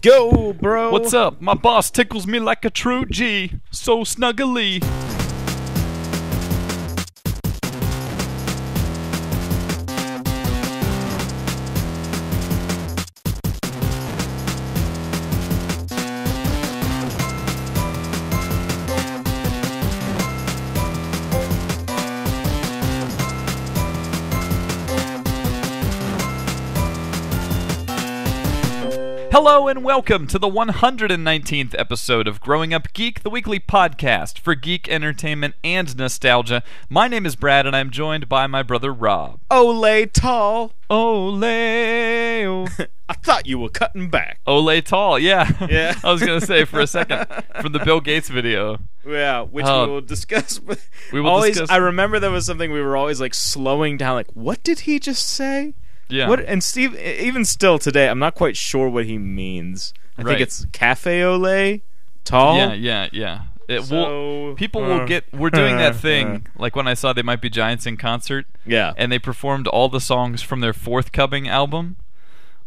Go, bro. What's up? My boss tickles me like a true G. So snuggly. Hello and welcome to the 119th episode of Growing Up Geek, the weekly podcast for geek entertainment and nostalgia. My name is Brad and I'm joined by my brother Rob. Ole tall. Ole. Oh. I thought you were cutting back. Ole tall, yeah. Yeah. I was going to say for a second, from the Bill Gates video. Yeah, which we will discuss. We will discuss. I remember there was something we were always like slowing down, like, what did he just say? Yeah. What? And Steve, even still today, I'm not quite sure what he means. I think it's cafe au lait, tall. Yeah. People will get. We're doing that thing like when I saw They Might Be Giants in concert. Yeah. And they performed all the songs from their forthcoming album.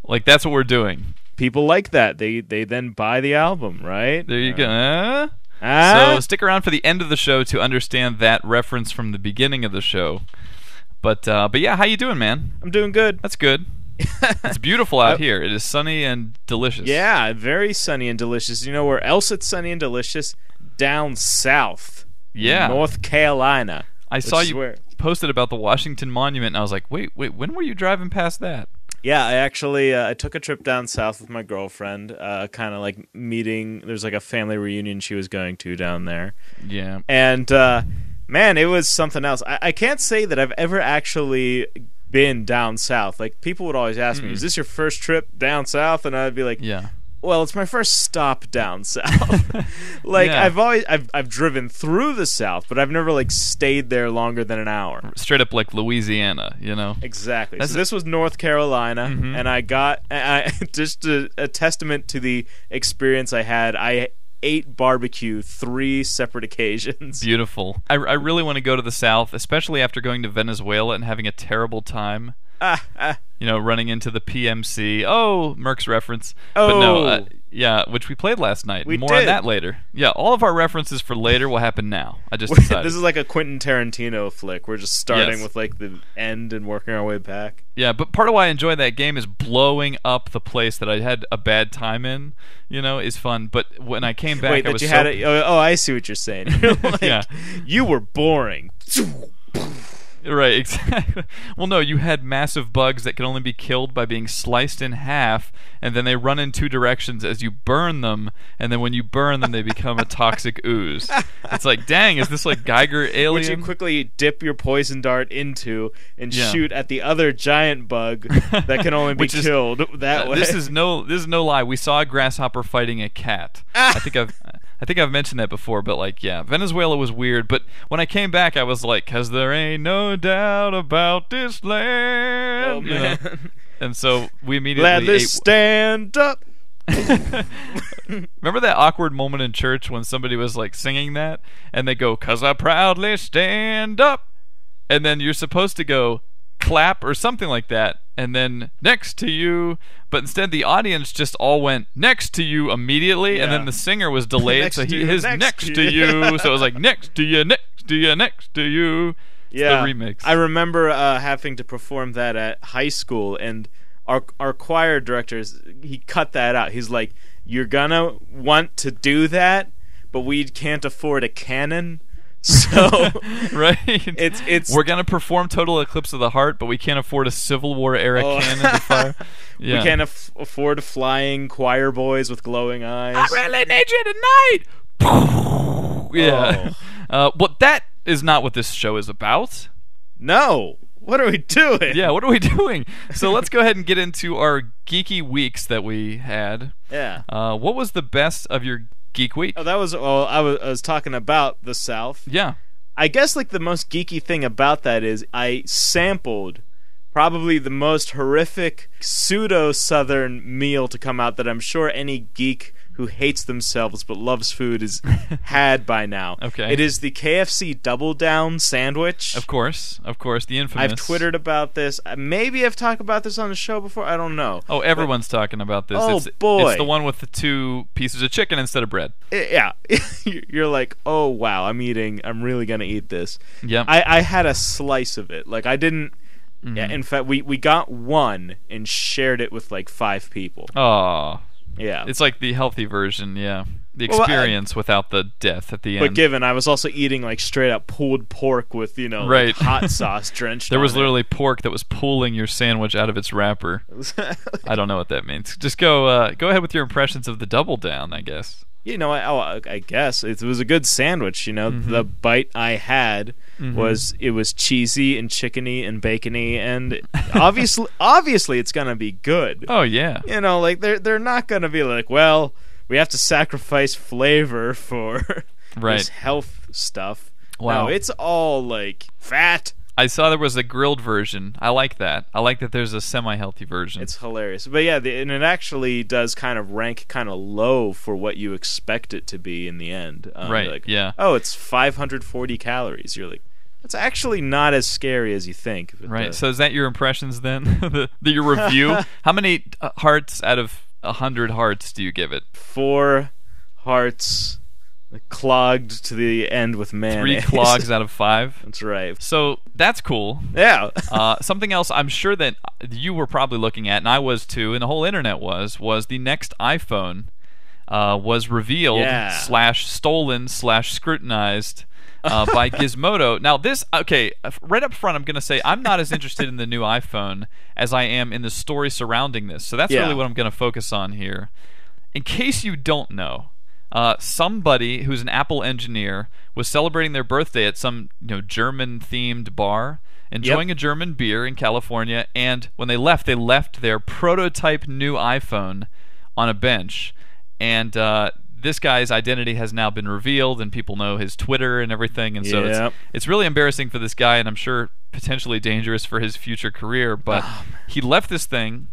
Like that's what we're doing. People like that. They then buy the album, right? There you go. So stick around for the end of the show to understand that reference from the beginning of the show. But yeah, how you doing, man? I'm doing good. That's good. It's beautiful out here. It is sunny and delicious. Yeah, very sunny and delicious. You know where else it's sunny and delicious? Down south. Yeah. North Carolina. I saw you posted about the Washington Monument, and I was like, wait, when were you driving past that? Yeah, I actually I took a trip down south with my girlfriend, kind of like meeting. There's like a family reunion she was going to down there. Yeah. And man, it was something else. I can't say that I've ever actually been down south. Like, people would always ask me, is this your first trip down south? And I'd be like, yeah. Well, it's my first stop down south. Like, yeah. I've driven through the south, but I've never, like, stayed there longer than an hour. Straight up like Louisiana, you know? Exactly. So this was North Carolina, and I got, just a testament to the experience I had, I ate barbecue 3 separate occasions. Beautiful. I really want to go to the South, especially after going to Venezuela and having a terrible time. You know, running into the PMC. Oh, Merck's reference. Oh. But no, yeah, which we played last night. We More did. on that later. Yeah, all of our references for later will happen now. I just decided. This is like a Quentin Tarantino flick. We're just starting with like the end and working our way back. Yeah, but part of why I enjoy that game is blowing up the place that I had a bad time in. You know, is fun. But when I came back, I see what you're saying. You're like, yeah. You were boring. Right, exactly. Well, no, you had massive bugs that can only be killed by being sliced in half, and then they run in 2 directions as you burn them, and then when you burn them, they become a toxic ooze. It's like, dang, is this like Geiger Alien? Which you quickly dip your poison dart into and shoot at the other giant bug that can only be killed that way. This is no lie. We saw a grasshopper fighting a cat. I think I've mentioned that before, but like, yeah, Venezuela was weird. But when I came back, I was like, 'cause there ain't no doubt about this land. Oh, man. You know? And so we immediately Gladly stand up. Remember that awkward moment in church when somebody was like singing that, and they go, 'cause I proudly stand up, and then you're supposed to go clap or something like that, and then next to you, but instead the audience just all went next to you immediately, and then the singer was delayed, so his next to you, so it was like next to you, next to you, next to you. It's the remix. I remember having to perform that at high school, and our choir director, he cut that out. He's like, you're gonna want to do that, but we can't afford a cannon. So right, it's we're gonna perform Total Eclipse of the Heart, but we can't afford a Civil War era cannon to fire. Yeah. We can't afford flying choir boys with glowing eyes. I really need you tonight. Yeah. But that is not what this show is about. No. What are we doing? Yeah, what are we doing? So let's go ahead and get into our geeky weeks that we had. Yeah. What was the best of your geek week? Oh, that was I was talking about the South. Yeah. I guess like the most geeky thing about that is I sampled probably the most horrific pseudo-Southern meal to come out that I'm sure any geek who hates themselves but loves food is had by now. Okay. It is the KFC Double Down sandwich. Of course, the infamous. I've Twittered about this. Maybe I've talked about this on the show before. I don't know. Oh, everyone's talking about this. Oh, it's, boy. It's the one with the 2 pieces of chicken instead of bread. Yeah. You're like, oh, wow, I'm really going to eat this. Yep. I had a slice of it. Like, I didn't. Yeah, in fact, we got one and shared it with like 5 people. Oh. Yeah. It's like the healthy version, yeah. The experience without the death at the end. But given I was also eating like straight up pulled pork with, right. like hot sauce drenched There on was it. literally pork that was pulling your sandwich out of its wrapper. I don't know what that means. Just go ahead with your impressions of the Double Down, I guess. I guess it was a good sandwich. The bite I had was cheesy and chickeny and bacony, and obviously it's gonna be good. Oh yeah. Like they're not gonna be like, well, we have to sacrifice flavor for this health stuff. Wow. No, it's all like fat. I saw there was a grilled version. I like that. I like that there's a semi-healthy version. It's hilarious. But yeah, and it actually does kind of rank kind of low for what you expect it to be in the end. Right, like, yeah. Oh, it's 540 calories. You're like, that's actually not as scary as you think. Right, so is that your impressions then? Your review? How many hearts out of 100 hearts do you give it? 4 hearts clogged to the end with mayonnaise. 3 clogs out of 5. That's right. So that's cool. Yeah. Something else I'm sure that you were probably looking at, and I was too, and the whole internet was the next iPhone was revealed / stolen / scrutinized by Gizmodo. Now this, okay, right up front I'm going to say I'm not as interested in the new iPhone as I am in the story surrounding this. So that's really what I'm going to focus on here. In case you don't know, somebody who's an Apple engineer was celebrating their birthday at some German-themed bar, enjoying a German beer in California, and when they left their prototype new iPhone on a bench. And this guy's identity has now been revealed, and people know his Twitter and everything, and so it's really embarrassing for this guy, and I'm sure potentially dangerous for his future career, but he left this thing.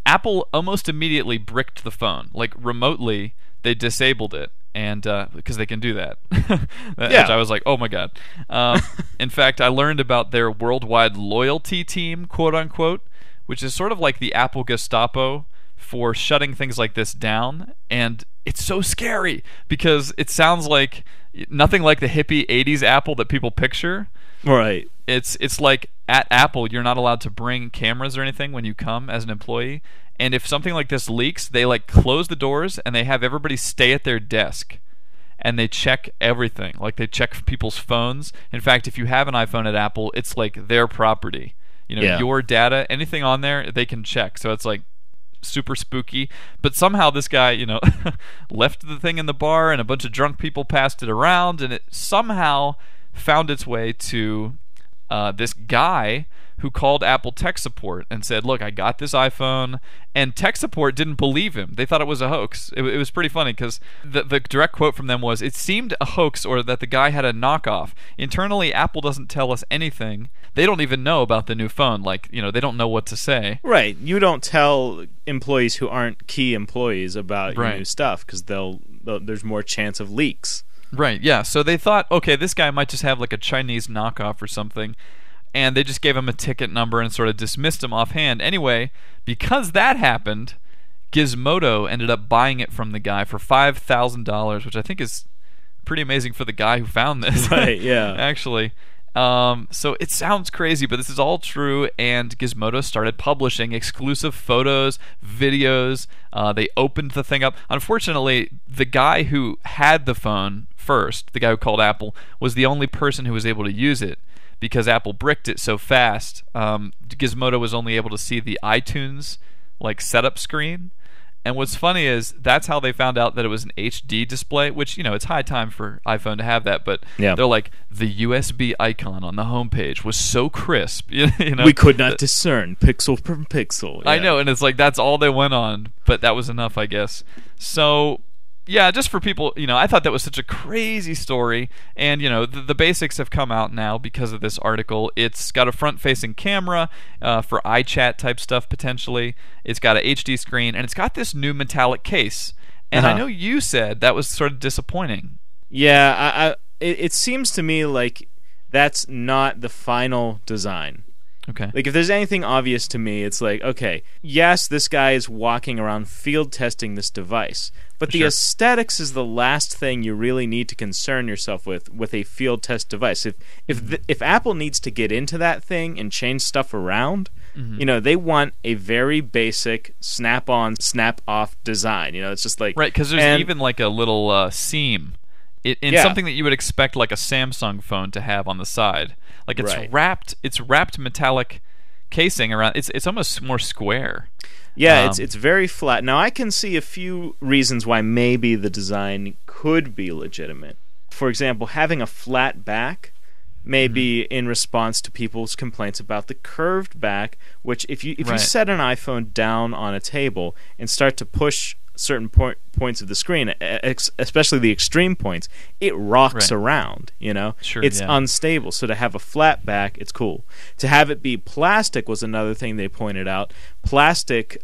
Apple almost immediately bricked the phone, like remotely. They disabled it, and because they can do that. Which I was like, oh my god. In fact, I learned about their worldwide loyalty team, quote unquote, which is sort of like the Apple Gestapo for shutting things like this down. And it's so scary because it sounds like nothing like the hippie 80s Apple that people picture. Right. It's like at Apple, you're not allowed to bring cameras or anything when you come as an employee. And if something like this leaks, they close the doors and they have everybody stay at their desk. And they check everything. Like they check people's phones. In fact, if you have an iPhone at Apple, it's like their property. Your data, anything on there, they can check. So it's like super spooky. But somehow this guy, left the thing in the bar and a bunch of drunk people passed it around, and it somehow found its way to this guy who called Apple tech support and said, look, I got this iPhone, and tech support didn't believe him. They thought it was a hoax. It was pretty funny because the direct quote from them was, it seemed a hoax or that the guy had a knockoff. Internally, Apple doesn't tell us anything. They don't even know about the new phone. They don't know what to say. Right. You don't tell employees who aren't key employees about your new stuff because there's more chance of leaks. Right, yeah. So they thought, okay, this guy might just have like a Chinese knockoff or something. And they just gave him a ticket number and sort of dismissed him offhand. Anyway, because that happened, Gizmodo ended up buying it from the guy for $5,000, which I think is pretty amazing for the guy who found this. Right, yeah. Actually. So it sounds crazy, but this is all true, and Gizmodo started publishing exclusive photos, videos. They opened the thing up. Unfortunately, the guy who had the phone first, the guy who called Apple, was the only person who was able to use it. Because Apple bricked it so fast, Gizmodo was only able to see the iTunes setup screen. And what's funny is that's how they found out that it was an HD display, which, it's high time for iPhone to have that, but they're like, the USB icon on the homepage was so crisp. We could not discern pixel from pixel. Yeah. I know, and it's like that's all they went on, but that was enough, I guess. So Yeah, just for people, I thought that was such a crazy story, and the basics have come out now because of this article. It's got a front-facing camera for iChat type stuff potentially. It's got an HD screen, and it's got this new metallic case. And I know you said that was sort of disappointing. Yeah, it seems to me like that's not the final design. Okay. Like, if there's anything obvious to me, it's like, okay, yes, this guy is walking around field testing this device, but the aesthetics is the last thing you really need to concern yourself with a field test device. If Apple needs to get into that thing and change stuff around, they want a very basic snap-on, snap-off design. It's just like... Right, because there's even like a little seam in something that you would expect like a Samsung phone to have on the side. Like it's wrapped metallic casing around. It's almost more square. Yeah, it's very flat. Now I can see a few reasons why maybe the design could be legitimate. For example, having a flat back may be in response to people's complaints about the curved back, which if you set an iPhone down on a table and start to push certain points of the screen, especially the extreme points, it rocks around, Sure, it's unstable. So to have a flat back, it's cool. To have it be plastic was another thing they pointed out. Plastic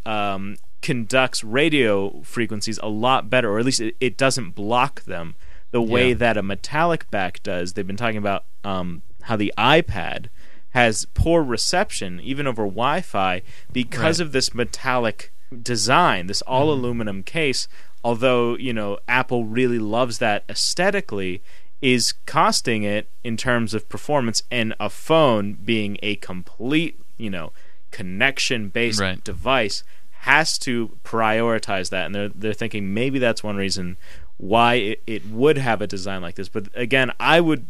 conducts radio frequencies a lot better, or at least it doesn't block them the way that a metallic back does. They've been talking about how the iPad has poor reception even over Wi-Fi because of this metallic design, this all aluminum case. Although Apple really loves that aesthetically, is costing it in terms of performance, and a phone being a complete connection based device has to prioritize that, and they're thinking maybe that's one reason why it would have a design like this. But again, I would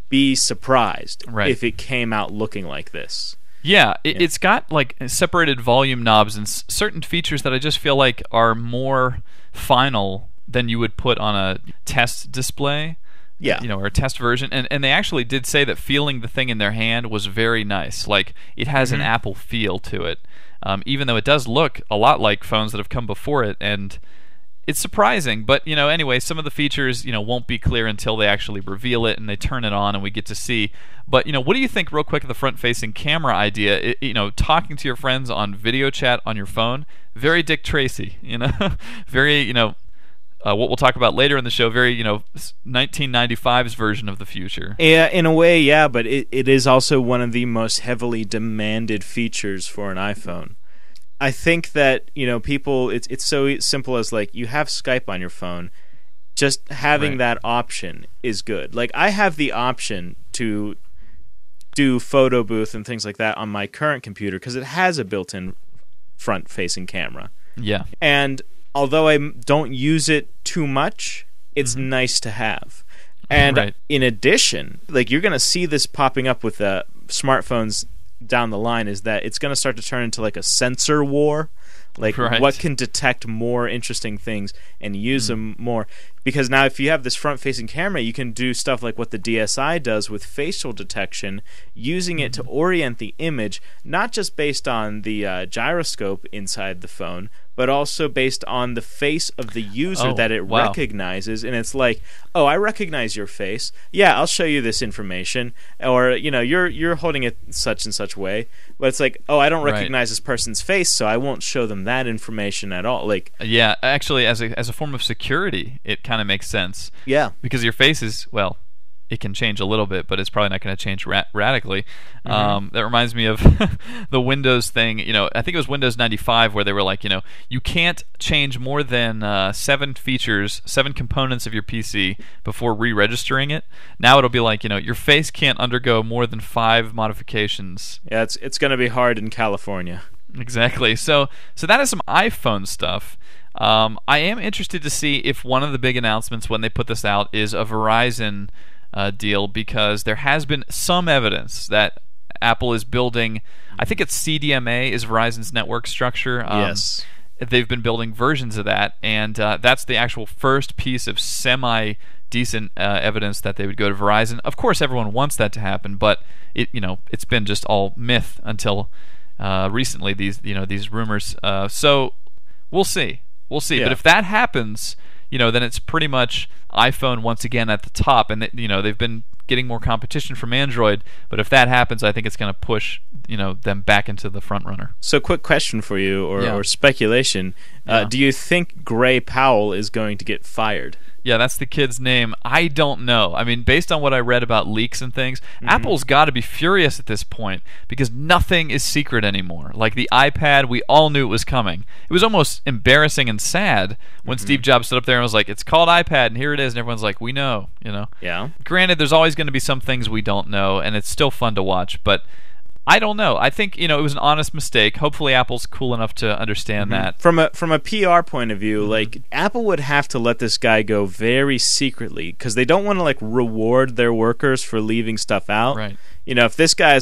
be surprised if it came out looking like this. Yeah, it's got like separated volume knobs and certain features that I just feel like are more final than you would put on a test display. Yeah. Or a test version. And they actually did say that feeling the thing in their hand was very nice. Like, it has an Apple feel to it, even though it does look a lot like phones that have come before it. And it's surprising, but anyway, some of the features won't be clear until they actually reveal it and they turn it on and we get to see. But what do you think, real quick, of the front-facing camera idea? Talking to your friends on video chat on your phone, very Dick Tracy, very what we'll talk about later in the show, very 1995's version of the future. Yeah, in a way, yeah, but it is also one of the most heavily demanded features for an iPhone. I think that people, it's so simple as like, you have Skype on your phone, just having that option is good. Like, I have the option to do photo booth and things like that on my current computer because it has a built-in front-facing camera. Yeah. And although I don't use it too much, it's nice to have. And in addition, like, you're going to see this popping up with smartphones down the line, is that it's going to start to turn into like a sensor war. Like, what can detect more interesting things and use them more? Because now if you have this front-facing camera, you can do stuff like what the DSi does with facial detection, using it to orient the image, not just based on the gyroscope inside the phone, but also based on the face of the user that it recognizes. And it's like, oh, I recognize your face. Yeah, I'll show you this information. Or, you're holding it such and such way. But it's like, oh, I don't recognize this person's face, so I won't show them that information at all. Like, yeah, actually, as a form of security, it kind of makes sense. Yeah. Because your face is, well, it can change a little bit, but it's probably not going to change radically. That reminds me of the Windows thing. I think it was Windows 95 where they were like, you can't change more than 7 components of your PC before re-registering it. Now it'll be like, your face can't undergo more than 5 modifications. Yeah, it's going to be hard in California. Exactly. So that is some iPhone stuff. I am interested to see if one of the big announcements when they put this out is a Verizon deal, because there has been some evidence that Apple is building, I think it's CDMA is Verizon's network structure. Yes. They've been building versions of that, and that's the actual first piece of semi-decent evidence that they would go to Verizon. Of course, everyone wants that to happen, but it's been just all myth until recently. These rumors. So we'll see. Yeah. But if that happens, then it's pretty much iPhone once again at the top, and they've been getting more competition from Android. But if that happens, I think it's going to push them back into the front runner. So, quick question for you, or speculation: do you think Gray Powell is going to get fired? Yeah, that's the kid's name. I don't know. I mean, based on what I read about leaks and things, Apple's got to be furious at this point because nothing is secret anymore. Like the iPad, we all knew it was coming. It was almost embarrassing and sad when Steve Jobs stood up there and was like, "It's called iPad, and here it is," and everyone's like, "We know," Yeah. Granted, there's always going to be some things we don't know, and it's still fun to watch, but I don't know. I think it was an honest mistake. Hopefully, Apple's cool enough to understand that. From a PR point of view, like Apple would have to let this guy go very secretly because they don't want to reward their workers for leaving stuff out. Right. If this guy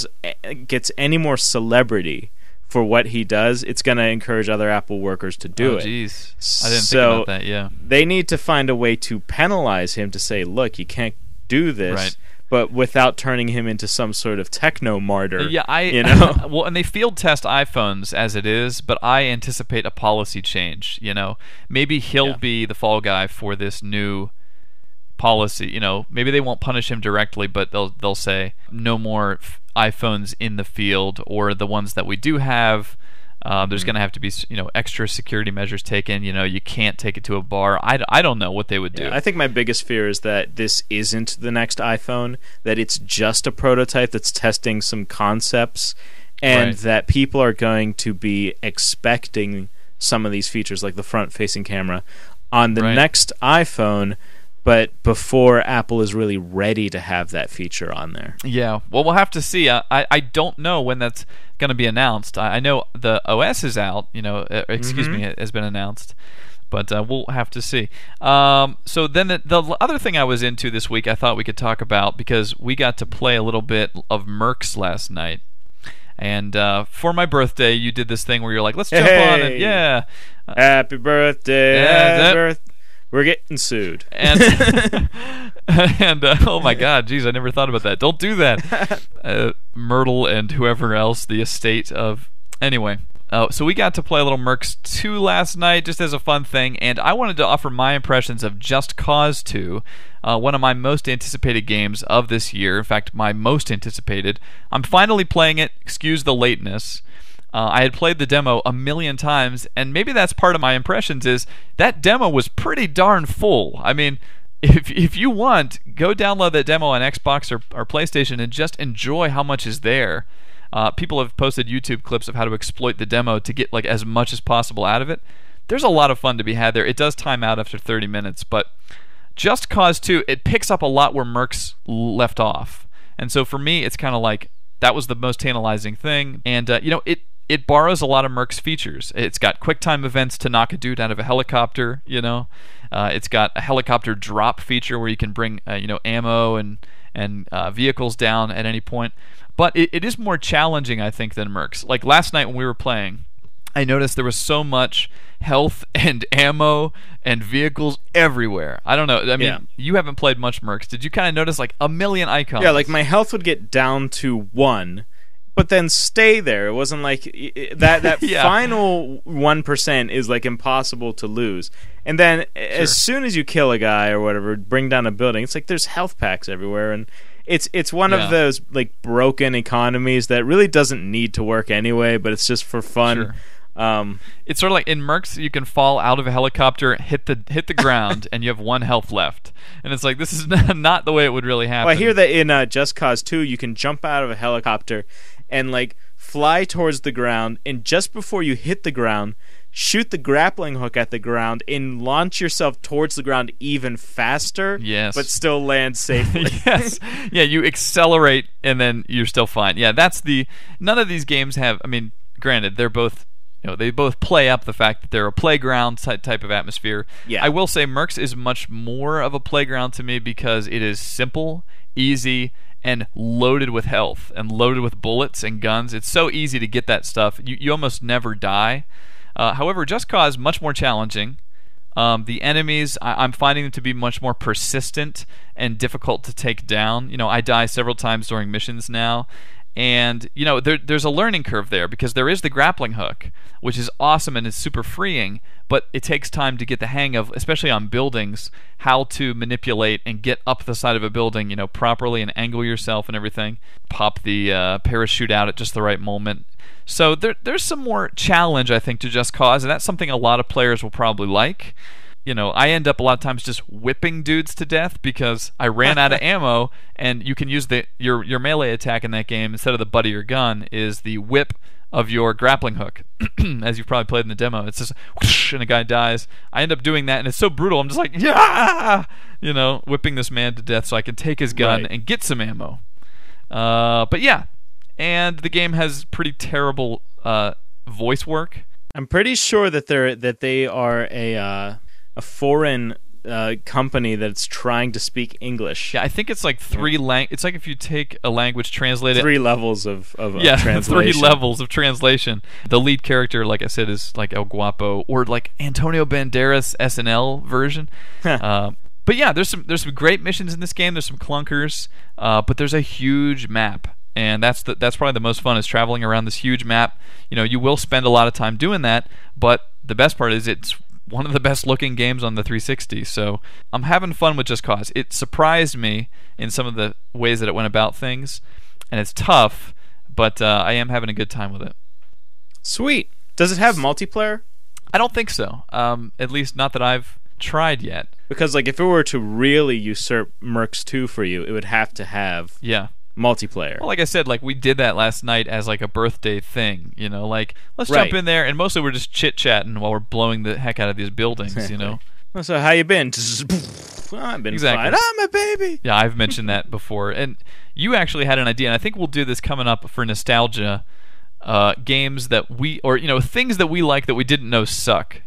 gets any more celebrity for what he does, it's going to encourage other Apple workers to do it. Oh, jeez. I didn't think about that. Yeah. They need to find a way to penalize him to say, "Look, you can't do this." Right. But without turning him into some sort of techno martyr. Yeah, well, and they field test iPhones as it is, but I anticipate a policy change. Maybe he'll be the fall guy for this new policy. Maybe they won't punish him directly, but they'll say no more iPhones in the field, or the ones that we do have. There's going to have to be extra security measures taken. You can't take it to a bar. I don't know what they would do. Yeah, I think my biggest fear is that this isn't the next iPhone, that it's just a prototype that's testing some concepts, and that people are going to be expecting some of these features, like the front-facing camera, on the next iPhone, but before Apple is really ready to have that feature on there. Yeah, well, we'll have to see. I don't know when that's going to be announced. I know the OS is out, it has been announced, but we'll have to see. So then the other thing I was into this week I thought we could talk about, because we got to play a little bit of Mercs last night. And for my birthday, you did this thing where you're like, let's jump on it. Yeah. Happy birthday. We're getting sued. And oh my God, geez, I never thought about that. Don't do that. Myrtle and whoever else, the estate of... Anyway, so we got to play a little Mercs 2 last night, just as a fun thing, and I wanted to offer my impressions of Just Cause 2, one of my most anticipated games of this year. In fact, my most anticipated. I'm finally playing it. Excuse the lateness. I had played the demo a million times, and maybe that's part of my impressions, is that demo was pretty darn full. I mean, if you want, go download that demo on Xbox or PlayStation and just enjoy how much is there. People have posted YouTube clips of how to exploit the demo to get as much as possible out of it. There's a lot of fun to be had there. It does time out after 30 minutes, but Just Cause 2, it picks up a lot where Mercs left off. And so for me, it's kind of like that was the most tantalizing thing. And, it borrows a lot of Mercs features. It's got QuickTime events to knock a dude out of a helicopter, It's got a helicopter drop feature where you can bring, ammo and vehicles down at any point. But it is more challenging, I think, than Mercs. Like last night when we were playing, I noticed there was so much health and ammo and vehicles everywhere. I don't know. I mean, you haven't played much Mercs. Did you kind of notice a million icons? Yeah, my health would get down to 1, but then stay there. It wasn't like that final 1% is impossible to lose. And then as soon as you kill a guy or whatever, bring down a building, it's there's health packs everywhere, and it's one of those broken economies that really doesn't need to work anyway, but it's just for fun. Sure. It's sort of like in Mercs, you can fall out of a helicopter, hit the ground, and you have 1 health left. And it's this is not the way it would really happen. Well, I hear that in Just Cause 2, you can jump out of a helicopter and fly towards the ground, and just before you hit the ground, shoot the grappling hook at the ground and launch yourself towards the ground even faster. Yes. But still land safely. Yes. Yeah, you accelerate and then you're still fine. Yeah, none of these games have, granted, they're both, they both play up the fact that they're a playground type of atmosphere. Yeah. I will say Mercs is much more of a playground to me because it is simple, easy, and loaded with health and loaded with bullets and guns. It's so easy to get that stuff. You almost never die. However, Just Cause much more challenging. The enemies, I'm finding them to be much more persistent and difficult to take down. I die several times during missions now, And, there's a learning curve there because there is the grappling hook, which is awesome and is super freeing, but it takes time to get the hang of, especially on buildings, how to manipulate and get up the side of a building, properly and angle yourself and everything. Pop the parachute out at just the right moment. So there's some more challenge, I think, to Just Cause, and that's something a lot of players will probably like. I end up a lot of times just whipping dudes to death because I ran out of ammo, and you can use your melee attack in that game instead of the butt of your gun is the whip of your grappling hook, as you've probably played in the demo. It's just whoosh, and a guy dies. I end up doing that, and it's so brutal. I'm just like, yeah, whipping this man to death so I can take his gun and get some ammo. But yeah, and the game has pretty terrible voice work. I'm pretty sure that they are a foreign company that's trying to speak English. Yeah, I think it's like it's like if you take a language, translate it. 3 levels of translation. 3 levels of translation. The lead character, like I said, is like El Guapo or like Antonio Banderas SNL version. But yeah, there's some great missions in this game. There's some clunkers, but there's a huge map. And that's probably the most fun is traveling around this huge map. You will spend a lot of time doing that, but the best part is it's one of the best looking games on the 360. So I'm having fun with Just Cause. It surprised me in some of the ways that it went about things, and it's tough, but I am having a good time with it. Sweet. Does it have multiplayer? I don't think so. At least not that I've tried yet. Because if it were to really usurp Mercs 2 for you, it would have to have multiplayer. Well, like I said, we did that last night as a birthday thing, let's jump in there, and mostly we're just chit-chatting while we're blowing the heck out of these buildings, So how you been? I've been fine. Oh, my baby! Yeah, I've mentioned that before. And you actually had an idea, and I think we'll do this coming up for nostalgia, games that things that we like that we didn't know suck,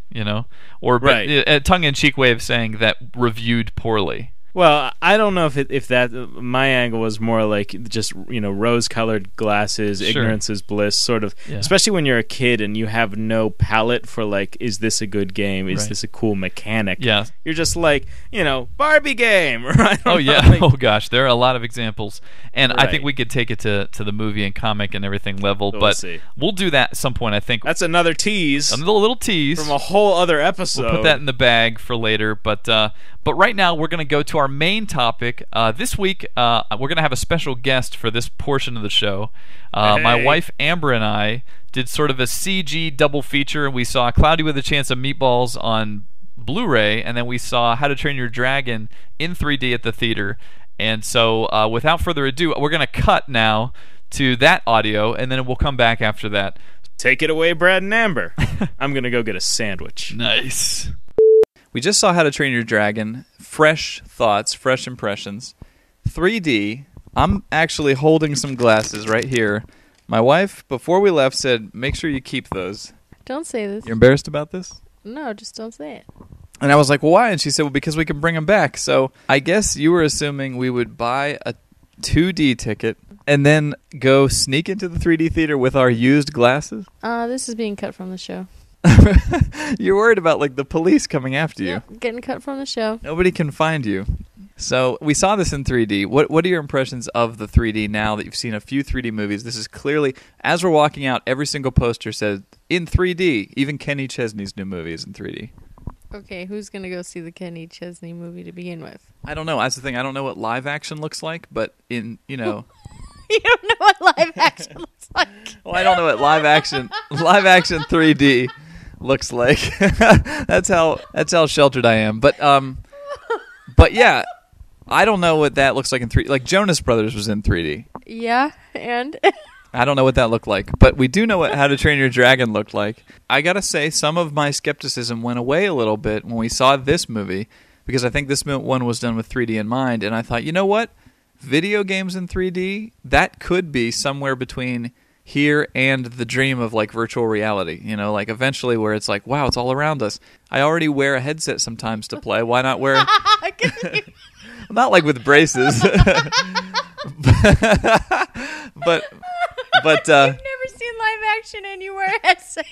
or a tongue-in-cheek way of saying that reviewed poorly. Well, I don't know if that my angle was more like just rose-colored glasses, sure. Ignorance is bliss, sort of. Yeah. Especially when you're a kid and you have no palate for is this a good game? Is this a cool mechanic? Yeah, you're just Barbie game, right? Oh yeah, oh gosh, there are a lot of examples, and I think we could take it to the movie and comic and everything level, but we'll do that at some point. I think that's another tease, a little tease from a whole other episode. We'll put that in the bag for later, but right now we're going to go to our main topic. This week, we're going to have a special guest for this portion of the show. My wife, Amber, and I did sort of a CG double feature. We saw Cloudy with a Chance of Meatballs on Blu-ray, and then we saw How to Train Your Dragon in 3D at the theater. And so, without further ado, we're going to cut now to that audio, and then we'll come back after that. Take it away, Brad and Amber. I'm going to go get a sandwich. Nice. We just saw How to Train Your Dragon. Fresh thoughts, fresh impressions. 3D. I'm actually holding some glasses right here. My wife, before we left, said, make sure you keep those. Don't say this. You're embarrassed about this? No, just don't say it. And I was like, well, why? And she said, well, because we can bring them back. So I guess you were assuming we would buy a 2D ticket and then go sneak into the 3D theater with our used glasses? This is being cut from the show. You're worried about the police coming after you. Yep, getting cut from the show. Nobody can find you. So we saw this in 3D. What are your impressions of the 3D now that you've seen a few 3D movies? This is clearly, as we're walking out, every single poster says in 3D. Even Kenny Chesney's new movie is in 3D. Okay, who's going to go see the Kenny Chesney movie to begin with? I don't know. That's the thing. I don't know what live action looks like, but You don't know what live action looks like. Well, I don't know what live action 3D looks like. That's how sheltered I am. But yeah, I don't know what that looks like in 3D. Like Jonas Brothers was in 3D. Yeah, and I don't know what that looked like, but we do know what How to Train Your Dragon looked like. I gotta say, some of my skepticism went away a little bit when we saw this movie, because I think this one was done with 3D in mind, and I thought, you know what? Video games in 3D, that could be somewhere between here and the dream of virtual reality, eventually where it's wow, it's all around us. I already wear a headset sometimes to play. Why not wear not with braces. but You've never seen live action and you wear a headset.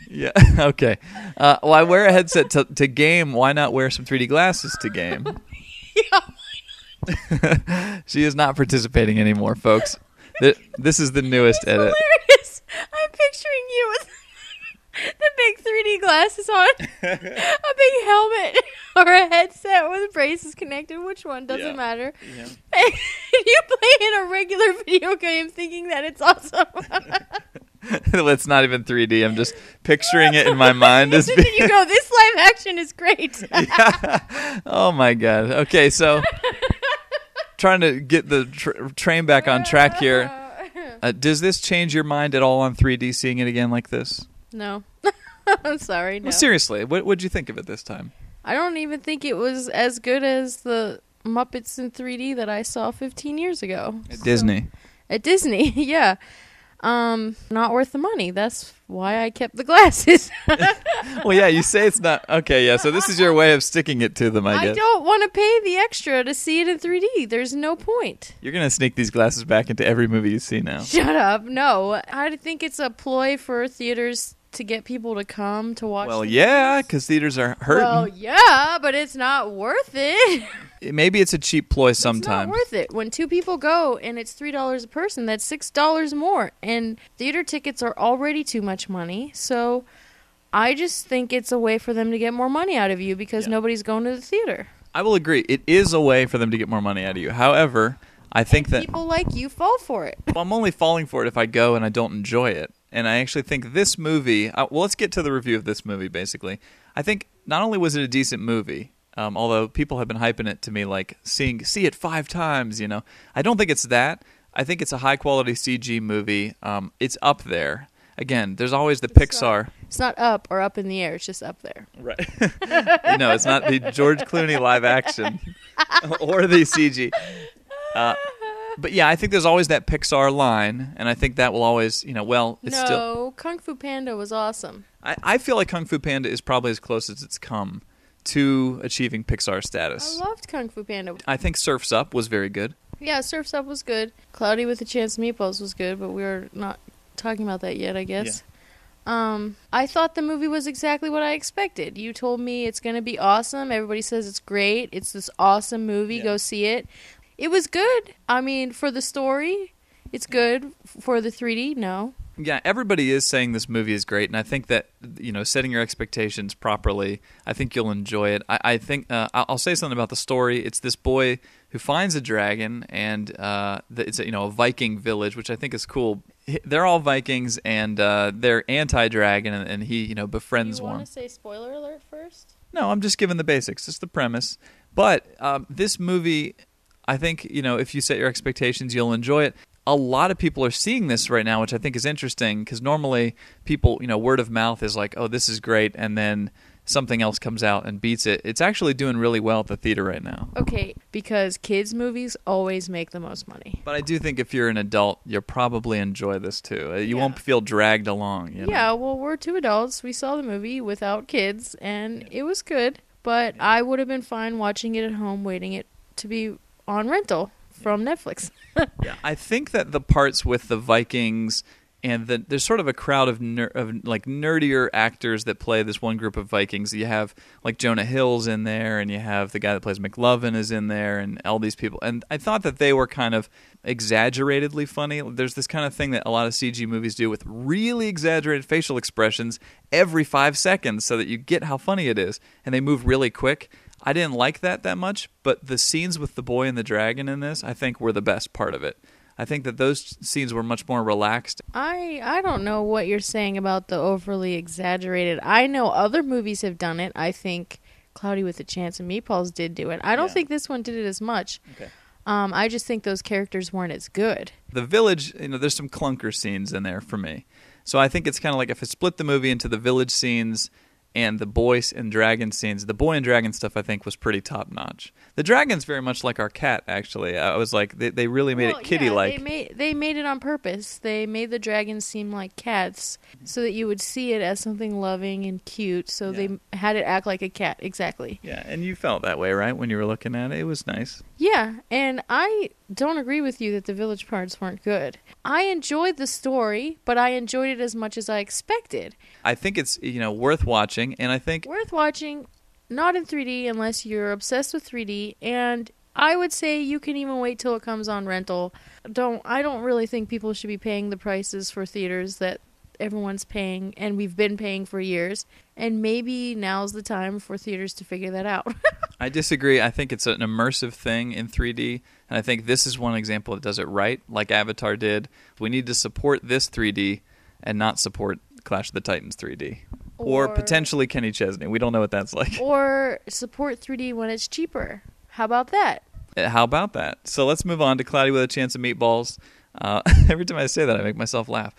Yeah, okay. Well, I wear a headset to game. Why not wear some 3D glasses to game? Yeah. She is not participating anymore, folks. This is the newest edit. Hilarious. I'm picturing you with the big 3D glasses on, a big helmet or a headset with braces connected. Which one? Doesn't matter. Yeah. And you play in a regular video game thinking that it's awesome. It's not even 3D. I'm just picturing it in my mind as And then you go, this live action is great. Yeah. Oh my god. Okay, so trying to get the train back on track here. Does this change your mind at all on 3D seeing it again like this? No. I'm sorry, no. Well, seriously, what would you think of it this time? I don't even think it was as good as the Muppets in 3D that I saw 15 years ago. At Disney. At Disney, yeah. Not worth the money. That's why I kept the glasses. Well, yeah, you say it's not. Okay, yeah, so this is your way of sticking it to them, I guess. I don't want to pay the extra to see it in 3D. There's no point. You're going to sneak these glasses back into every movie you see now. Shut up. No. I think it's a ploy for theaters to get people to come to watch. Well, yeah, because theaters are hurting. Well, yeah, but it's not worth it. Maybe it's a cheap ploy sometimes. It's not worth it. When two people go and it's $3 a person, that's $6 more. And theater tickets are already too much money. So I just think it's a way for them to get more money out of you because nobody's going to the theater. I will agree. It is a way for them to get more money out of you. However, I think that people like you fall for it. Well, I'm only falling for it if I go and I don't enjoy it. And I actually think this movie... well, let's get to the review of this movie, basically. I think not only was it a decent movie, although people have been hyping it to me like, see it 5 times, you know. I don't think it's that. I think it's a high-quality CG movie. It's up there. Again, there's always the Pixar... It's not up or up in the air. It's just up there. Right. No, it's not the George Clooney live action or the CG. But yeah, I think there's always that Pixar line, and I think that will always, it's still... No, Kung Fu Panda was awesome. I feel like Kung Fu Panda is probably as close as it's come to achieving Pixar status. I loved Kung Fu Panda. I think Surf's Up was very good. Yeah, Surf's Up was good. Cloudy with a Chance of Meatballs was good, but we're not talking about that yet, I guess. Yeah. I thought the movie was exactly what I expected. You told me it's going to be awesome. Everybody says it's great. It's this awesome movie. Yeah. Go see it. It was good. I mean, for the story, it's good. For the 3D, no. Yeah, everybody is saying this movie is great, and I think that, setting your expectations properly, I think you'll enjoy it. I think, I'll say something about the story. It's this boy who finds a dragon, and it's a Viking village, which I think is cool. They're all Vikings, and they're anti-dragon, and he, befriends one. You want to say spoiler alert first? No, I'm just giving the basics. It's the premise. But this movie... I think, if you set your expectations, you'll enjoy it. A lot of people are seeing this right now, which I think is interesting, because normally people, word of mouth is like, oh, this is great, and then something else comes out and beats it. It's actually doing really well at the theater right now. Okay, because kids' movies always make the most money. But I do think if you're an adult, you'll probably enjoy this too. You won't feel dragged along. Yeah, well, we're 2 adults. We saw the movie without kids, and it was good, but I would have been fine watching it at home, waiting it to be on rental from Netflix. Yeah, I think that the parts with the Vikings and there's sort of a crowd of nerdier actors that play this one group of Vikings. You have like Jonah Hill's in there, and you have the guy that plays McLovin is in there, and all these people. And I thought that they were kind of exaggeratedly funny. There's this kind of thing that a lot of CG movies do with really exaggerated facial expressions every 5 seconds so that you get how funny it is, and they move really quick. I didn't like that much, but the scenes with the boy and the dragon in this, I think, were the best part of it. I think that those scenes were much more relaxed. I don't know what you're saying about the overly exaggerated. I know other movies have done it. I think Cloudy with a Chance of Meatballs did do it. I don't think this one did it as much. Okay. I just think those characters weren't as good. The village, there's some clunker scenes in there for me. So I think it's kind of like if I split the movie into the village scenes and the boy and dragon scenes. The boy and dragon stuff, I think, was pretty top-notch. The dragon's very much like our cat, actually. I was like, they really made it kitty-like. Yeah, they made it on purpose. They made the dragons seem like cats so that you would see it as something loving and cute. So they had it act like a cat, exactly. Yeah, and you felt that way, right, when you were looking at it? It was nice. Yeah, and I don't agree with you that the village parts weren't good. I enjoyed the story, but I enjoyed it as much as I expected. I think it's, worth watching, and I think... Worth watching, not in 3D unless you're obsessed with 3D, and I would say you can even wait till it comes on rental. I don't really think people should be paying the prices for theaters that everyone's paying and we've been paying for years. And maybe now's the time for theaters to figure that out. I disagree. I think it's an immersive thing in 3D, and I think this is one example that does it right, like Avatar did. We need to support this 3D and not support Clash of the Titans 3D. Or potentially Kenny Chesney. We don't know what that's like. Or support 3D when it's cheaper. How about that? How about that? So let's move on to Cloudy with a Chance of Meatballs. Every time I say that, I make myself laugh.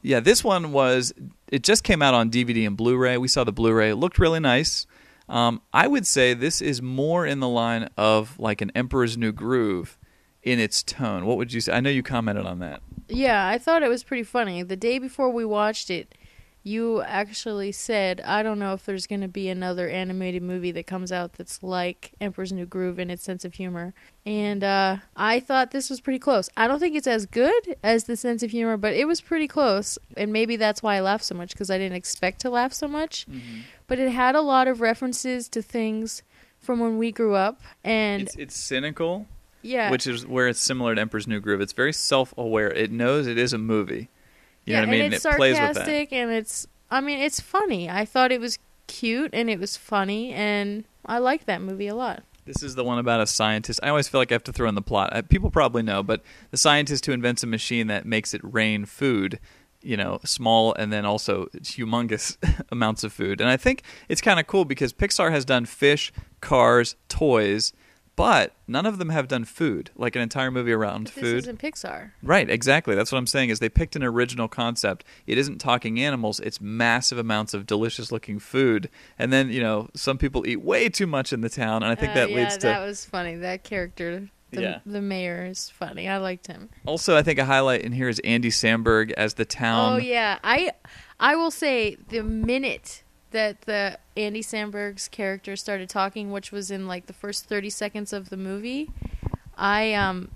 This one it just came out on DVD and Blu-ray. We saw the Blu-ray. It looked really nice. I would say this is more in the line of like an Emperor's New Groove in its tone. What would you say? I know you commented on that. Yeah, I thought it was pretty funny. The day before we watched it, you actually said, I don't know if there's going to be another animated movie that comes out that's like Emperor's New Groove in its sense of humor. And I thought this was pretty close. I don't think it's as good as the sense of humor, but it was pretty close. And maybe that's why I laughed so much, because I didn't expect to laugh so much. Mm-hmm. But it had a lot of references to things from when we grew up. And it's cynical, yeah, which is where it's similar to Emperor's New Groove. It's very self-aware. It knows it is a movie. You know what I mean? And it's plays with that. sarcastic, and it's funny. I thought it was cute, and it was funny, and I liked that movie a lot. This is the one about a scientist. I always feel like I have to throw in the plot. People probably know, but the scientist who invents a machine that makes it rain food, small and then also humongous amounts of food. And I think it's kind of cool because Pixar has done fish, cars, toys, but none of them have done food, like an entire movie around food. This isn't Pixar. Right, exactly. That's what I'm saying is they picked an original concept. It isn't talking animals. It's massive amounts of delicious-looking food. And then, some people eat way too much in the town, and I think that leads to... Yeah, that was funny. That character, the mayor, is funny. I liked him. Also, I think a highlight in here is Andy Samberg as the town... Oh, yeah. I will say the minute that the Andy Samberg's character started talking, which was in like the first 30 seconds of the movie, I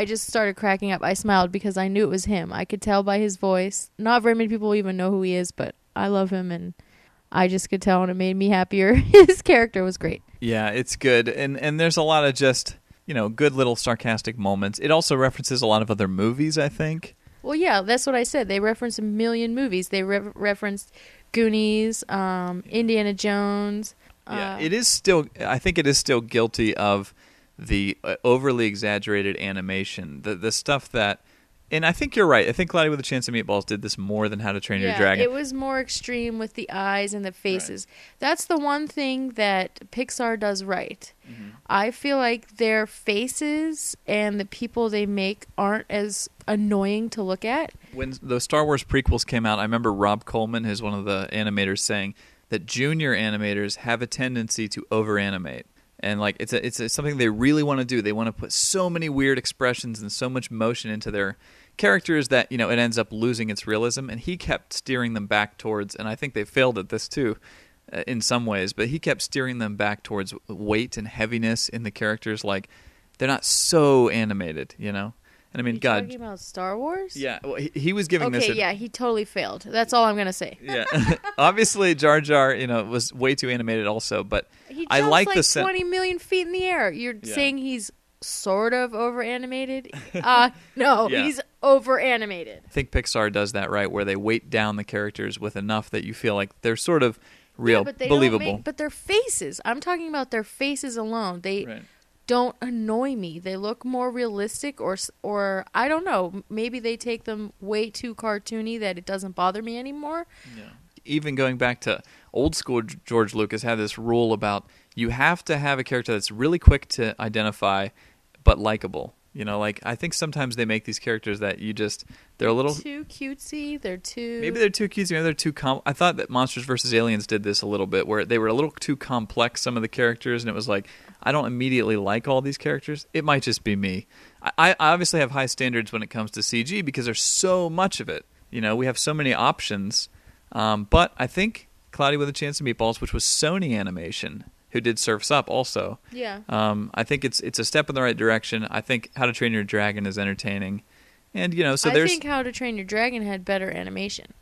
just started cracking up. I smiled because I knew it was him. I could tell by his voice. Not very many people even know who he is, but I love him, and I just could tell, and it made me happier. His character was great. Yeah, it's good. And there's a lot of just, good little sarcastic moments. It also references a lot of other movies, I think. Well, yeah, that's what I said. They referenced a million movies. They referenced Goonies, Indiana Jones. Yeah, I think it is still guilty of the overly exaggerated animation. The stuff that, and I think you're right. I think Cloudy with a Chance of Meatballs did this more than How to Train Your Dragon. It was more extreme with the eyes and the faces. Right. That's the one thing that Pixar does right. Mm-hmm. I feel like their faces and the people they make aren't as annoying to look at. When the Star Wars prequels came out, I remember Rob Coleman, who's one of the animators, saying that junior animators have a tendency to over-animate. And like it's something they really want to do. They want to put so many weird expressions and so much motion into their characters that it ends up losing its realism. And he kept steering them back towards, and I think they failed at this too, in some ways. But he kept steering them back towards weight and heaviness in the characters. Like they're not so animated, And I mean, God. Talking about Star Wars? Yeah, well, he was giving this. Okay, yeah, he totally failed. That's all I'm gonna say. Yeah, obviously Jar Jar, was way too animated, also. But he I like the 20 million feet in the air. You're saying he's sort of over animated? No, he's over animated. I think Pixar does that right, where they weight down the characters with enough that you feel like they're sort of real, but they believable. But their faces. I'm talking about their faces alone. They. Right. Don't annoy me. They look more realistic, or I don't know. Maybe they take them way too cartoony that it doesn't bother me anymore. Yeah. Even going back to old school, George Lucas had this rule about you have to have a character that's really quick to identify, but likable. I think sometimes they make these characters that they're a little too cutesy. Maybe they're too cutesy. Maybe they're too I thought that Monsters vs. Aliens did this a little bit, where they were a little too complex, some of the characters, and it was like, I don't immediately like all these characters. It might just be me. I obviously have high standards when it comes to CG because there's so much of it. We have so many options. But I think Cloudy with a Chance of Meatballs, which was Sony Animation, who did Surf's Up also. Yeah. I think it's a step in the right direction. I think How to Train Your Dragon is entertaining. And, I think How to Train Your Dragon had better animation.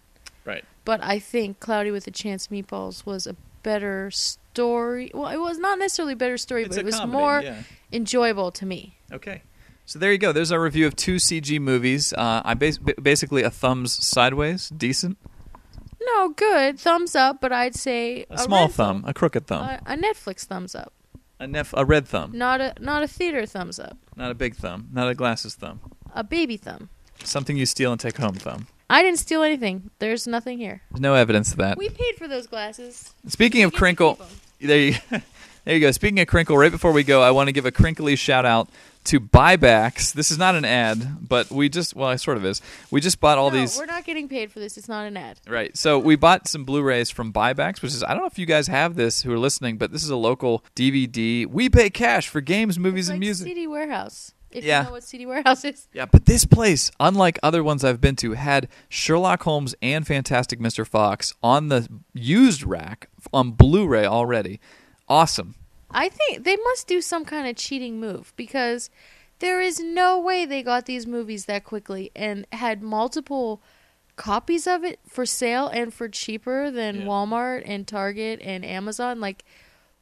Right. But I think Cloudy with a Chance of Meatballs was a better story. Well, it was not necessarily a better story, It's but a it was comedy, more yeah. enjoyable to me. Okay. So there you go. There's our review of 2 CG movies. I basically a thumbs sideways, decent. No, good. Thumbs up, but I'd say A small red thumb, a crooked thumb, A Netflix thumbs up. a red thumb, Not a theater thumbs up. not a big thumb, not a glasses thumb. A baby thumb. Something you steal and take home thumb. I didn't steal anything. There's nothing here. There's no evidence of that. We paid for those glasses. Speaking of We get to crinkle, keep 'em. there you go. Speaking of crinkle, right before we go, I want to give a crinkly shout out to buybacks. This is not an ad, but it sort of is. We just bought all No, these. we're not getting paid for this. It's not an ad. Right. So we bought some Blu-rays from buybacks, which is, I don't know if you guys have this who are listening, but this is a local DVD. We pay cash for games, movies, It's and like music. CD Warehouse. If Yeah. you know what CD Warehouse is. Yeah, but this place, unlike other ones I've been to, had Sherlock Holmes and Fantastic Mr. Fox on the used rack on Blu-ray already. Awesome. I think they must do some kind of cheating move because there is no way they got these movies that quickly and had multiple copies of it for sale and for cheaper than Yeah. Walmart and Target and Amazon. Like,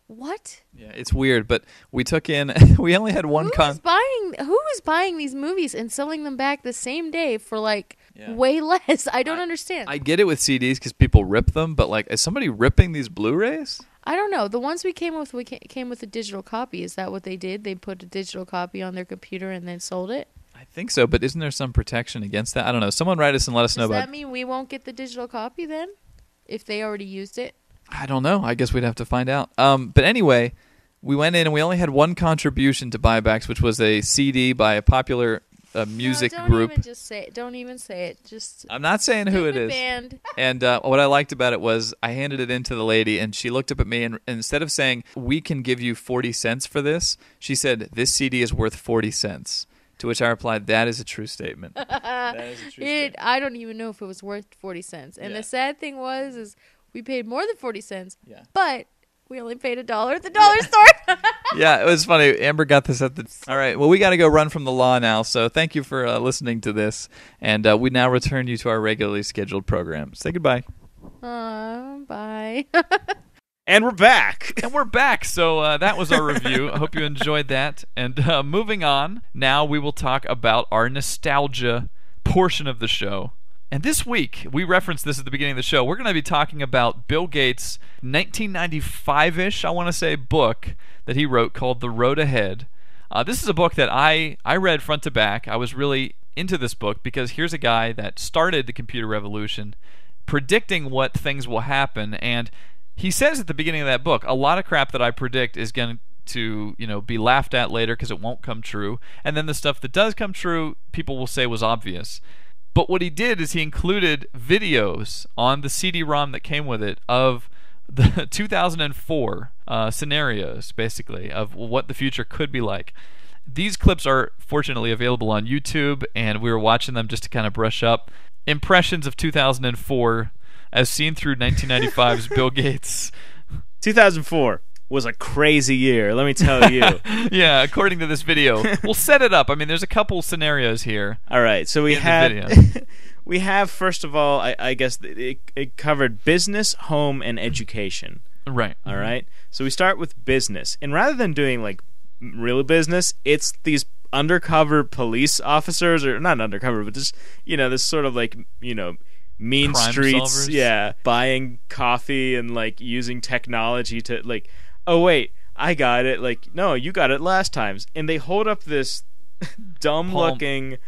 what? Yeah, it's weird, but we took in. We only had one Who is buying these movies and selling them back the same day for like Yeah. way less? I don't understand. I get it with CDs because people rip them, but like, is somebody ripping these Blu-rays? I don't know. The ones we came with came with a digital copy. Is that what they did? They put a digital copy on their computer and then sold it? I think so, but isn't there some protection against that? I don't know. Someone write us and let us know Does about. that mean we won't get the digital copy then? If they already used it? I don't know. I guess we'd have to find out. But anyway, we went in and we only had one contribution to buybacks, which was a CD by a popular music no, group. Don't even say it. Just I'm not saying who it stupid is. Band. And what I liked about it was I handed it in to the lady, and she looked up at me, and instead of saying, we can give you 40 cents for this, she said, this CD is worth 40 cents. To which I replied, that is a true statement. That is a true statement. I don't even know if it was worth 40 cents. And Yeah. the sad thing is we paid more than 40 cents, Yeah. but we only paid $1 at the dollar store. Yeah, it was funny. Amber got this at the... All right, well, we got to go run from the law now, so thank you for listening to this. And we now return you to our regularly scheduled program. Say goodbye. Bye. And we're back. And we're back. So that was our review. I hope you enjoyed that. And moving on, now we will talk about our nostalgia portion of the show. And this week, we referenced this at the beginning of the show, we're going to be talking about Bill Gates' 1995-ish, I want to say, book that he wrote called The Road Ahead. This is a book that I read front to back. I was really into this book because here's a guy that started the computer revolution, predicting what things will happen, and he says at the beginning of that book, a lot of crap that I predict is going to be laughed at later because it won't come true, and then the stuff that does come true, people will say was obvious. But what he did is he included videos on the CD-ROM that came with it of the 2004 scenarios, basically, of what the future could be like. These clips are fortunately available on YouTube, and we were watching them just to kind of brush up impressions of 2004 as seen through 1995's Bill Gates. 2004 was a crazy year, let me tell you. Yeah, according to this video. We'll set it up. I mean, there's a couple scenarios here. All right, so we in the have video. we have, first of all, I guess it covered business, home, and education. Right. All right, so we start with business, and rather than doing like real business, it's these undercover police officers, or not undercover, but just this sort of like mean Crime streets, solvers. yeah, buying coffee and like using technology to like, oh wait, I got it, like, no, you got it last times, and they hold up this dumb looking,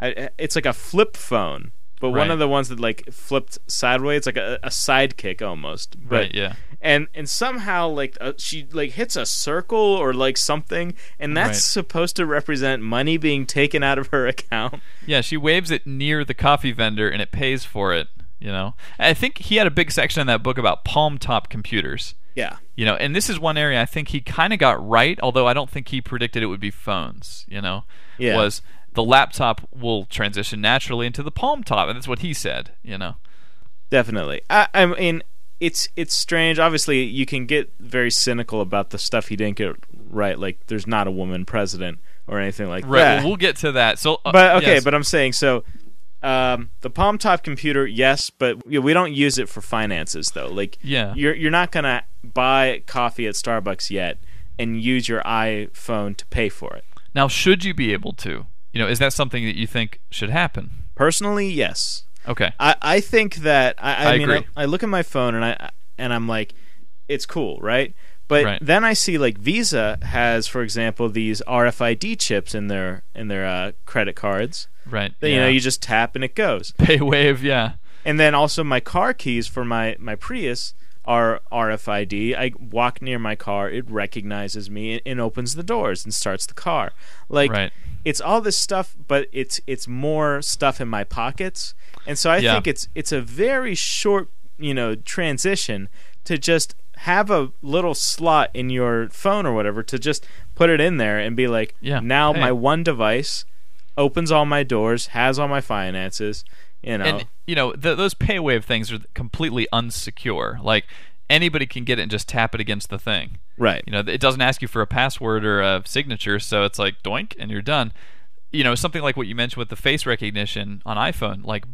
it's like a flip phone, but one Right. of the ones that like flipped sideways, it's like a sidekick almost, but, Right, yeah. and somehow like she like hits a circle or like something, and that's Right. supposed to represent money being taken out of her account. Yeah, she waves it near the coffee vendor and it pays for it, I think he had a big section in that book about palm top computers. Yeah. And this is one area I think he kind of got right, although I don't think he predicted it would be phones, Yeah. was the laptop will transition naturally into the palm top, and that's what he said, Definitely. I mean, it's strange. Obviously, you can get very cynical about the stuff he didn't get right, like there's not a woman president or anything like Right, that. well, we'll get to that. So, But okay, yes. but I'm saying, so The Palm Top computer, yes, but we don't use it for finances though. Like, Yeah. you're not gonna buy coffee at Starbucks yet and use your iPhone to pay for it. Now, should you be able to? Is that something that you think should happen? Personally, yes. Okay. I think that I mean, agree. I look at my phone and I'm like, it's cool, right? But Right. then I see like Visa has, for example, these RFID chips in their credit cards. Right. That, yeah. you just tap and it goes. Pay wave, yeah. And then also my car keys for my Prius are RFID. I walk near my car, it recognizes me and opens the doors and starts the car. Like, Right. it's all this stuff, but it's more stuff in my pockets. And so I Yeah. think it's a very short, transition to just have a little slot in your phone or whatever to just put it in there and be like, Yeah. now Hey. my one device opens all my doors, has all my finances, And those pay wave things are completely unsecure. Like, anybody can get it and just tap it against the thing. Right. It doesn't ask you for a password or a signature, so it's like doink and you're done. Something like what you mentioned with the face recognition on iPhone, like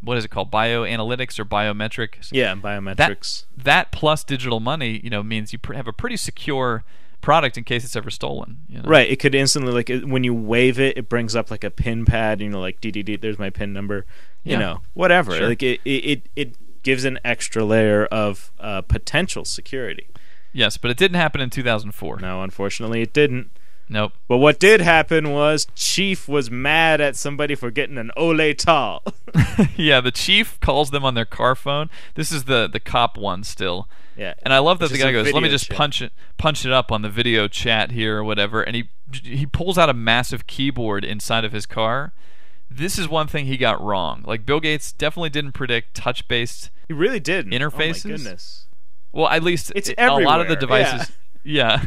what is it called? Bioanalytics or biometrics? Yeah, biometrics. That plus digital money, means you have a pretty secure product in case it's ever stolen. Right. It could instantly, like, when you wave it, it brings up like a pin pad. Like DDD. There's my pin number. Whatever. Sure. Like it gives an extra layer of potential security. Yes, but it didn't happen in 2004. No, unfortunately, it didn't. Nope. But what did happen was Chief was mad at somebody for getting an Ole Tall. Yeah, the chief calls them on their car phone. This is the cop one still. Yeah. And I love that Which the is guy a goes, "Let me video just chat. punch it up on the video chat here or whatever," and he pulls out a massive keyboard inside of his car. This is one thing he got wrong. Like, Bill Gates definitely didn't predict touch-based He really didn't. interfaces. Oh my goodness. Well, at least It's a lot of the everywhere, devices. Yeah,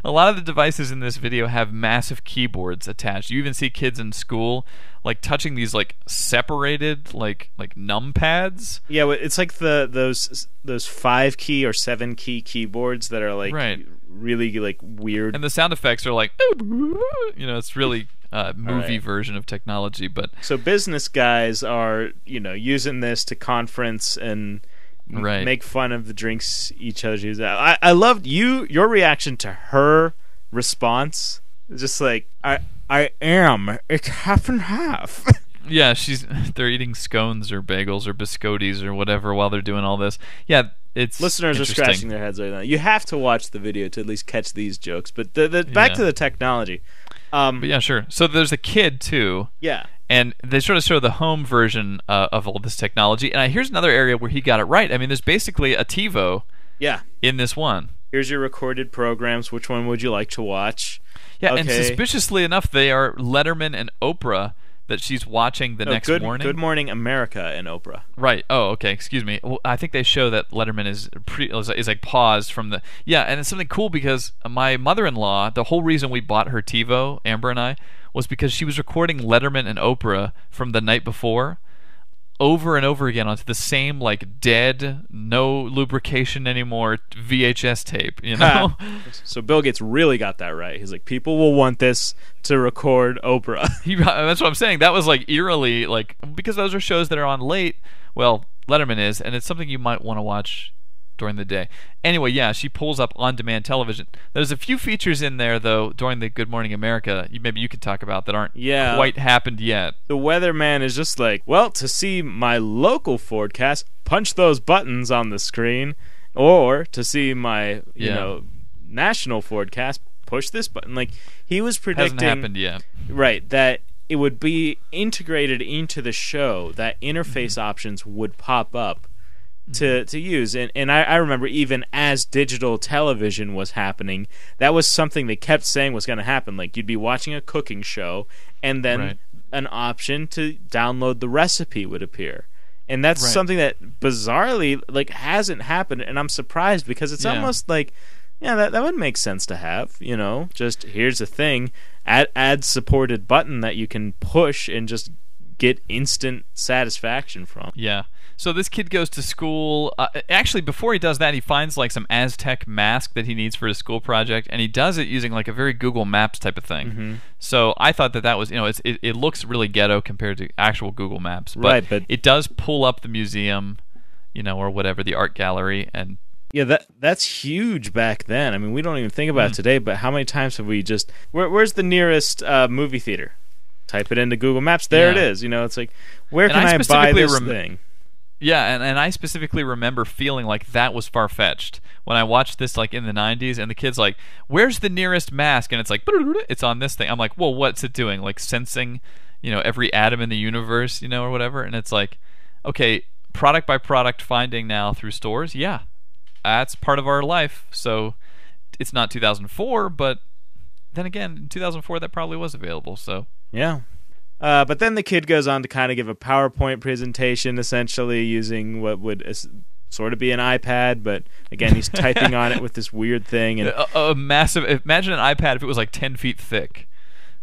a lot of the devices in this video have massive keyboards attached. You even see kids in school like touching these like separated like numpads. Yeah, well, it's like those 5 key or 7 key keyboards that are like Right. really like weird. And the sound effects are like, it's really movie right. version of technology. But So business guys are, using this to conference and Right. make fun of the drinks each other use. I loved your reaction to her response. Just like, I am. It's half and half. yeah, they're eating scones or bagels or biscottis or whatever while they're doing all this. Yeah, it's Listeners are interesting. scratching their heads right now. You have to watch the video to at least catch these jokes. But the back Yeah. to the technology. But yeah, sure. So there's a kid too. Yeah. And they sort of show the home version of all this technology. And here's another area where he got it right. I mean, there's basically a TiVo Yeah. in this one. Here's your recorded programs. Which one would you like to watch? Yeah, and Okay. suspiciously enough, they are Letterman and Oprah that she's watching the next morning. Good Morning America and Oprah. Right. Oh, okay. Excuse me. Well, I think they show that Letterman is like paused from the. Yeah, and it's something cool because my mother-in-law, the whole reason we bought her TiVo, Amber and I, was because she was recording Letterman and Oprah from the night before over and over again onto the same like dead, no lubrication anymore VHS tape, So Bill Gates really got that right. He's like, people will want this to record Oprah. That's what I'm saying. That was like eerily like, because those are shows that are on late. Well, Letterman is, and it's something you might want to watch during the day. Anyway, yeah, she pulls up on-demand television. There's a few features in there though during the Good Morning America. Maybe you could talk about that aren't quite happened yet. The weatherman is just like, well, to see my local forecast, punch those buttons on the screen, or to see my national forecast, push this button. Like, he was predicting. Hasn't happened yet. Right, that it would be integrated into the show, that interface options would pop up to use. And I remember even as digital television was happening, that was something they kept saying was going to happen. Like, you'd be watching a cooking show, and then an option to download the recipe would appear. And that's something that bizarrely like hasn't happened, and I'm surprised because it's almost like, that would make sense to have, just here's a thing, ad supported button that you can push and just get instant satisfaction from. Yeah. So this kid goes to school. Actually, before he does that, he finds like some Aztec mask that he needs for his school project, and he does it using like a very Google Maps type of thing. Mm-hmm. So I thought that was, it looks really ghetto compared to actual Google Maps, but, but it does pull up the museum, or whatever, the art gallery, and yeah, that's huge back then. I mean, we don't even think about it today, but how many times have we just where's the nearest movie theater? Type it into Google Maps. There it is. It's like, where can I buy this thing? Yeah, and I specifically remember feeling like that was far-fetched when I watched this like in the 90s, and the kid's like, where's the nearest mask? And it's like, it's on this thing. I'm like, well, what's it doing? Like sensing, every atom in the universe, or whatever. And it's like, okay, product by product finding now through stores. Yeah, that's part of our life. So it's not 2004, but then again, in 2004 that probably was available. So yeah. But then the kid goes on to kind of give a PowerPoint presentation, essentially using what would sort of be an iPad, but again, he's typing on it with this weird thing. And a massive. Imagine an iPad if it was like 10 feet thick.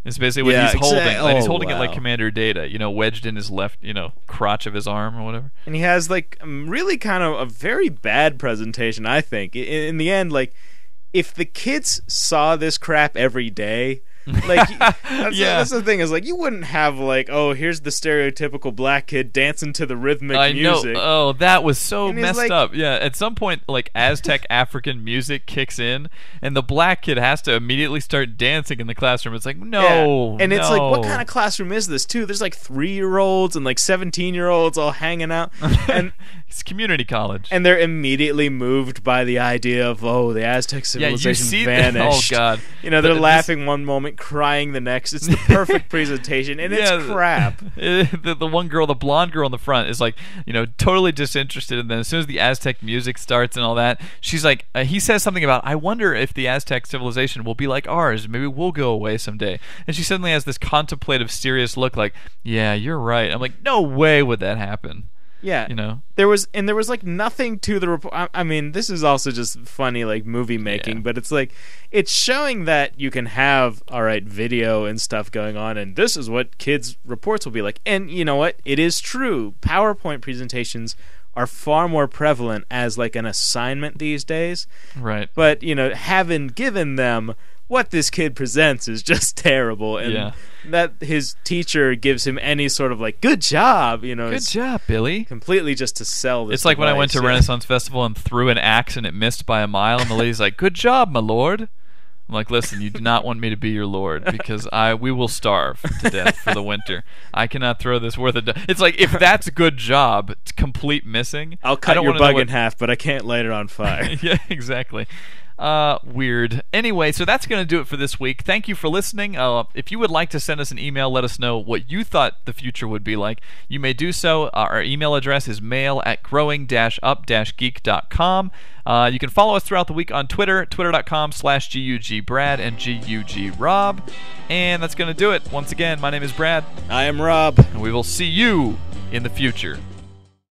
It's basically what he's holding. And he's holding it like Commander Data, wedged in his left, crotch of his arm or whatever. And he has like really kind of a very bad presentation, I think. In the end, like, if the kids saw this crap every day, like, that's the thing, is like, you wouldn't have like, oh, here's the stereotypical black kid dancing to the rhythmic music. Oh, that was so messed up. Yeah, at some point, like, Aztec African music kicks in, and the black kid has to immediately start dancing in the classroom. It's like, no, and it's like, what kind of classroom is this too? There's like 3-year-olds and like 17-year-olds all hanging out, and it's community college, and they're immediately moved by the idea of, oh, the Aztec civilization vanished. Oh God, they're laughing one moment, crying the next. It's the perfect presentation, and it's crap. The one girl, the blonde girl in the front, is like, totally disinterested, and then as soon as the Aztec music starts and all that, she's like, he says something about, I wonder if the Aztec civilization will be like ours. Maybe we'll go away someday. And she suddenly has this contemplative, serious look, like, yeah, you're right. I'm like, no way would that happen. Yeah, there was like nothing to the report. I mean, this is also just funny, like, movie making, but it's like, it's showing that you can have video and stuff going on, and this is what kids' reports will be like. And you know what? It is true. PowerPoint presentations are far more prevalent as like an assignment these days. Right. But having given them, what this kid presents is just terrible, and that his teacher gives him any sort of like, good job, good job, Billy, completely just to sell this. It's like device. when I went to Renaissance Festival and threw an axe and it missed by a mile, and the lady's like, good job, my lord. I'm like, listen, you do not want me to be your lord, because we will starve to death for the winter. I cannot throw this worth of. It's like, if that's a good job, it's complete missing. I'll cut your bug in half, but I can't light it on fire. Yeah, exactly. Weird. Anyway, so that's going to do it for this week. Thank you for listening. If you would like to send us an email, let us know what you thought the future would be like. You may do so. Our email address is mail@growing-up-geek.com. You can follow us throughout the week on Twitter, twitter.com/GUGBrad and GUGRob. And that's going to do it. Once again, my name is Brad. I am Rob. And we will see you in the future.